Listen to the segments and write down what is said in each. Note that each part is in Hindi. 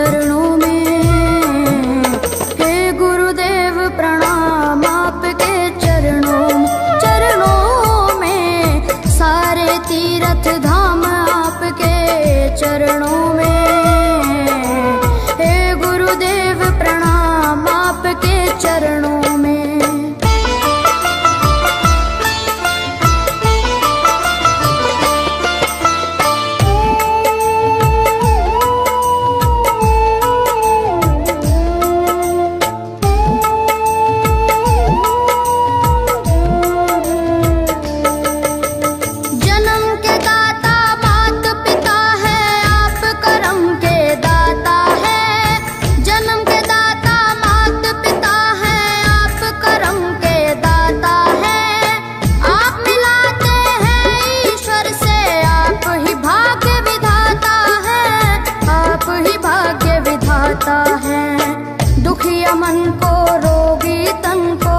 चरणों में। हे गुरुदेव प्रणाम आपके चरणों में, सारे तीर्थ धाम आपके चरणों में। हे गुरुदेव प्रणाम आपके चरणों में। दुखिया मन को, रोगी तन को,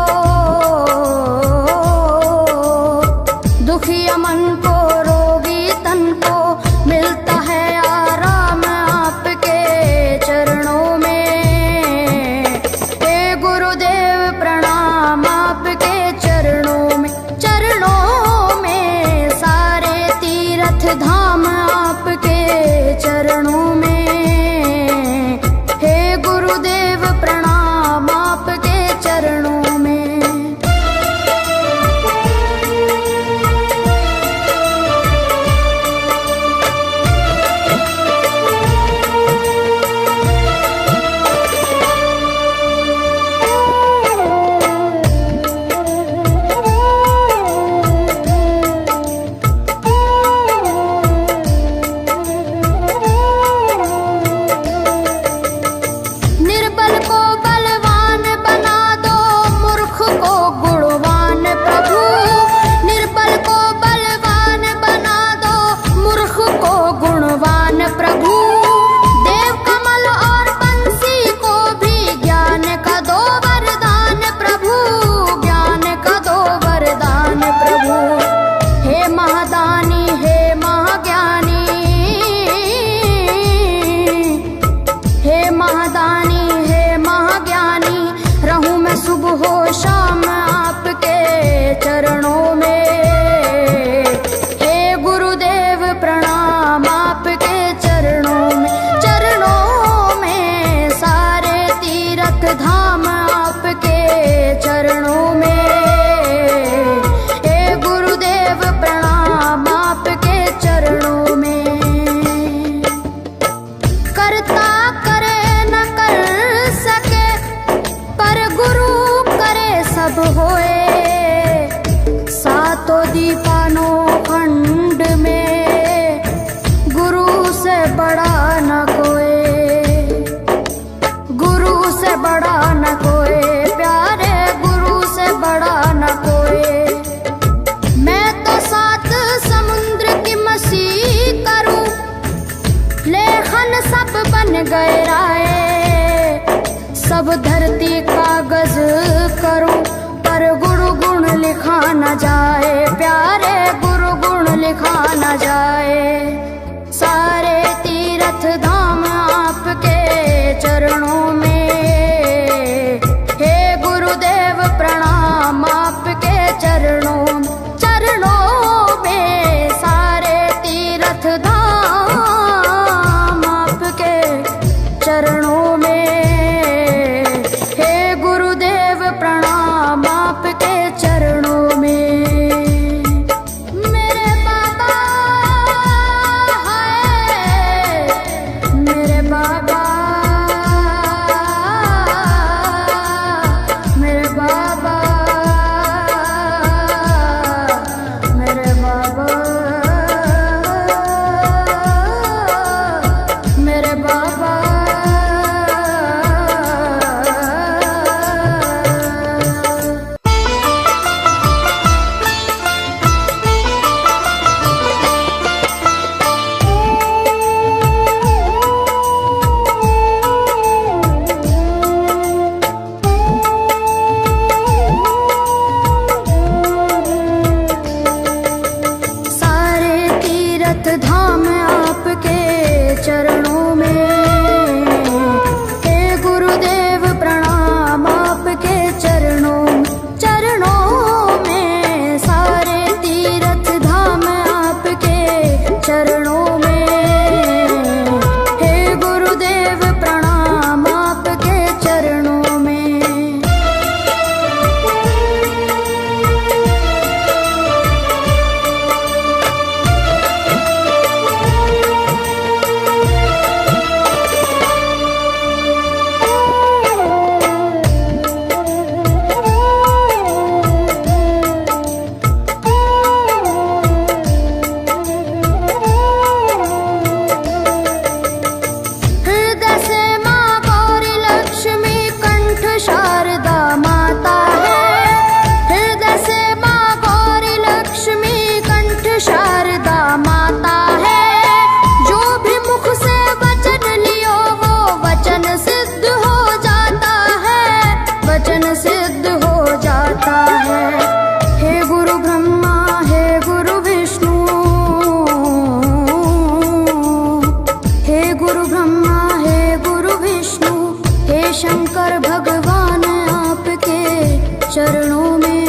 दुखिया मन को, रोगी तन को मिलता है आराम आपके चरणों में। हे गुरुदेव प्रणाम आपके चरणों में, सारे तीर्थ धाम आपके चरणों में। गुरुदेव प्रणाम आपके चरणों में। सुबह हो शाम आपके चरणों में। हे गुरुदेव प्रणाम आपके चरणों में, सारे तीर्थ धाम आपके चरणों में। हे गुरुदेव प्रणाम आपके चरणों में। करता करे न कर सके, पर गुरु करे सब होए। सातों दीपानों खंड में गुरु से बड़ा न कोई, गुरु से बड़ा न कोई, प्यारे गुरु से बड़ा न कोई। मैं तो सात समुद्र की मसी करूं, लेखन सब बन गए राय। सब धरती कागज करूं, पर गुरु गुण लिखा न जाए, प्यारे गुरु गुण लिखा न जाए। सारे तीर्थ धाम आपके चरणों में। हे गुरुदेव प्रणाम आपके चरणों में, सारे तीर्थ धाम आपके चरणों में। हे गुरुदेव प्रणाम आपके चरणों में। मेरे बाबा शंकर भगवान आपके चरणों में,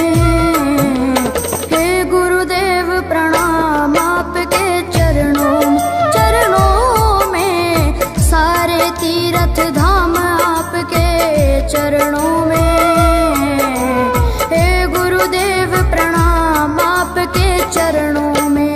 हे गुरुदेव प्रणाम आपके चरणों में, सारे तीर्थ धाम आपके चरणों में, हे गुरुदेव प्रणाम आपके चरणों में।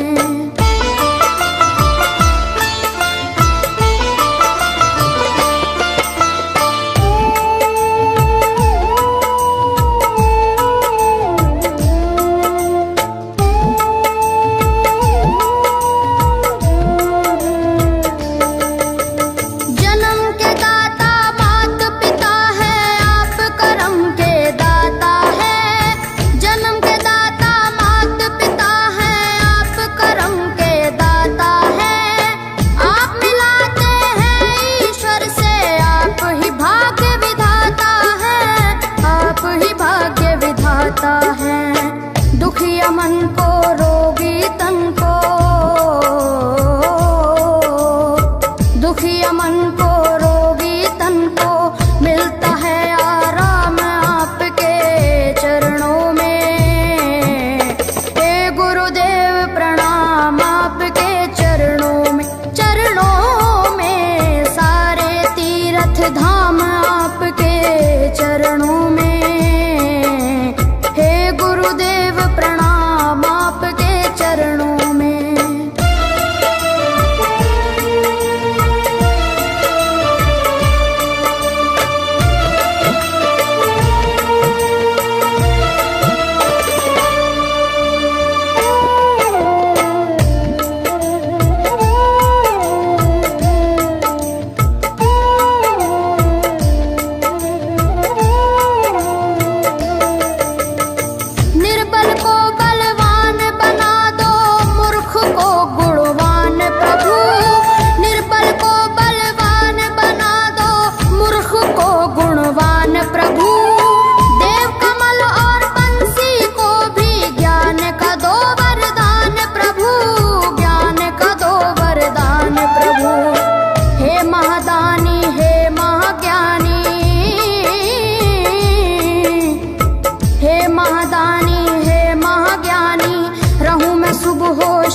दुखिया मन को रोगी तन को, दुखिया मन को रोगी तन को मिलता है आराम आपके चरणों में, हे गुरुदेव प्रणाम आपके चरणों में, सारे तीर्थ धाम आपके चरणों में, गुरुदेव प्रणाम आपके चरणों में।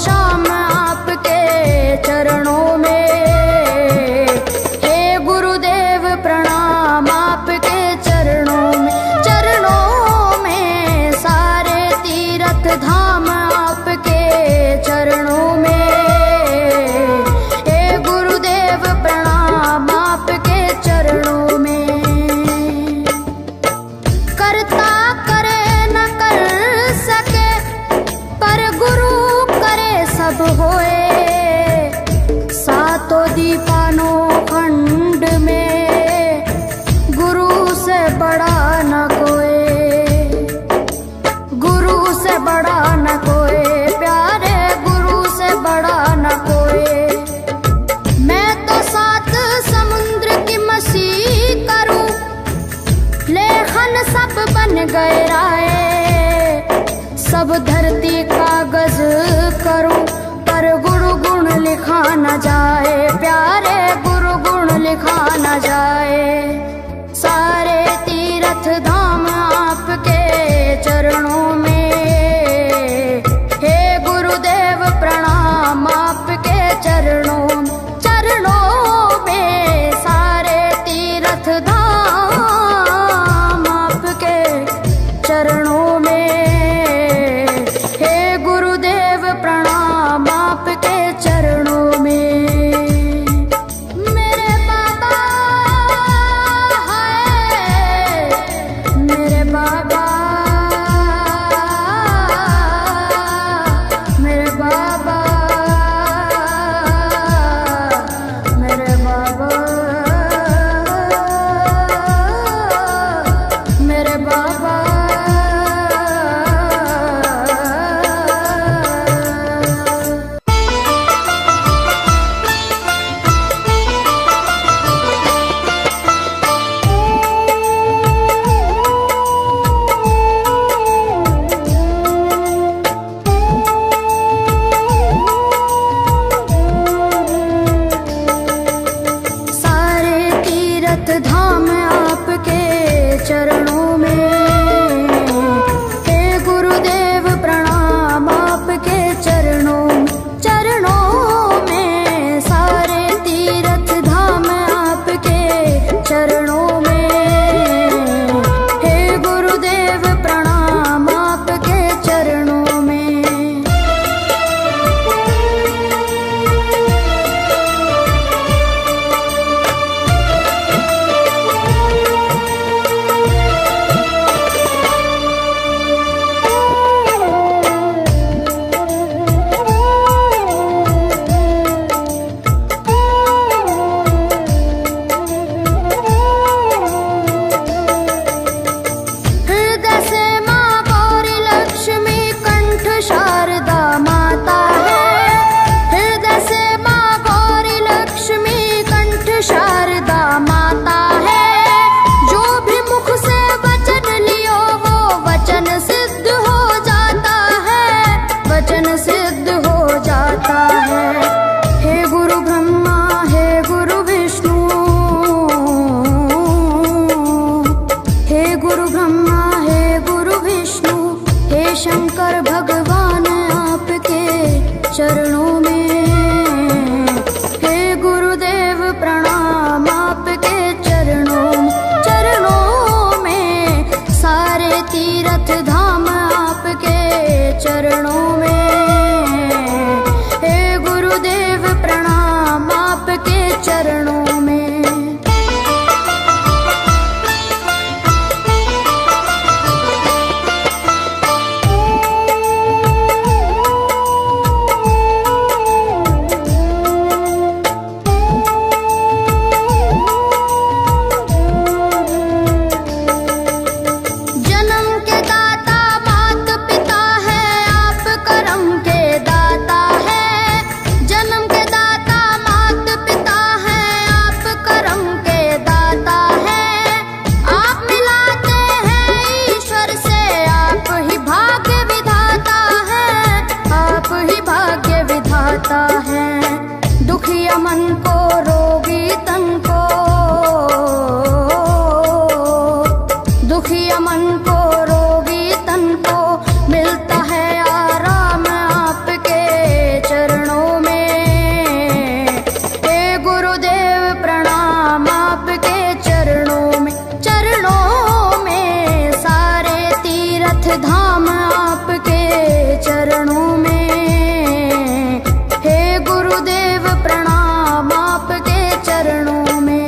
शाम आपके चरणों में, हे गुरुदेव प्रणाम आपके चरणों में, सारे तीर्थ धाम आपके चरणों में, हे गुरुदेव प्रणाम आपके चरणों में। करता करे न कर सके पर गुरु सब होए, सातों दीपानों खंड में गुरु से बड़ा न कोई, गुरु से बड़ा न कोई, प्यारे गुरु से बड़ा न कोई। मैं तो 7 समुद्र की मसी करूं, लेखन सब बन गए राय, सब धरती कागज करूं पर गुरु गुण लिखा न जाए, प्यारे गुरु गुण लिखा न जाए, सारे तीर्थ धाम आपके चरणों में, हे गुरुदेव प्रणाम आपके चरणों में, सारे तीर्थ धाम आपके चरणों में, प्रणाम आपके चरणों में। मेरे बाबा चरणों में। हे गुरुदेव प्रणाम आपके चरणों में। दुखिया मन को रोगी तन को, दुखिया मन को रोगी तन को मिलता है आराम आपके चरणों में। हे गुरुदेव प्रणाम आपके चरणों में। चरणों में सारे तीर्थ धाम आपके चरणों में। गुरुदेव प्रणाम आपके चरणों में।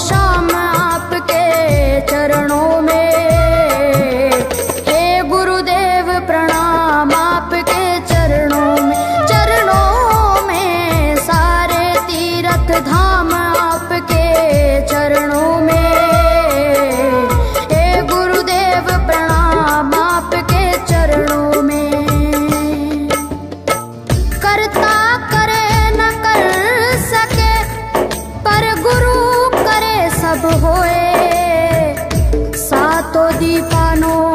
शाम आपके चरणों में। हे गुरुदेव प्रणाम आपके चरणों में। चरणों में सारे तीर्थ धाम आपके चरणों में। हे गुरुदेव प्रणाम आपके चरणों में। करता करे न कर सके पर गुरु सब होए, सातों दीपानों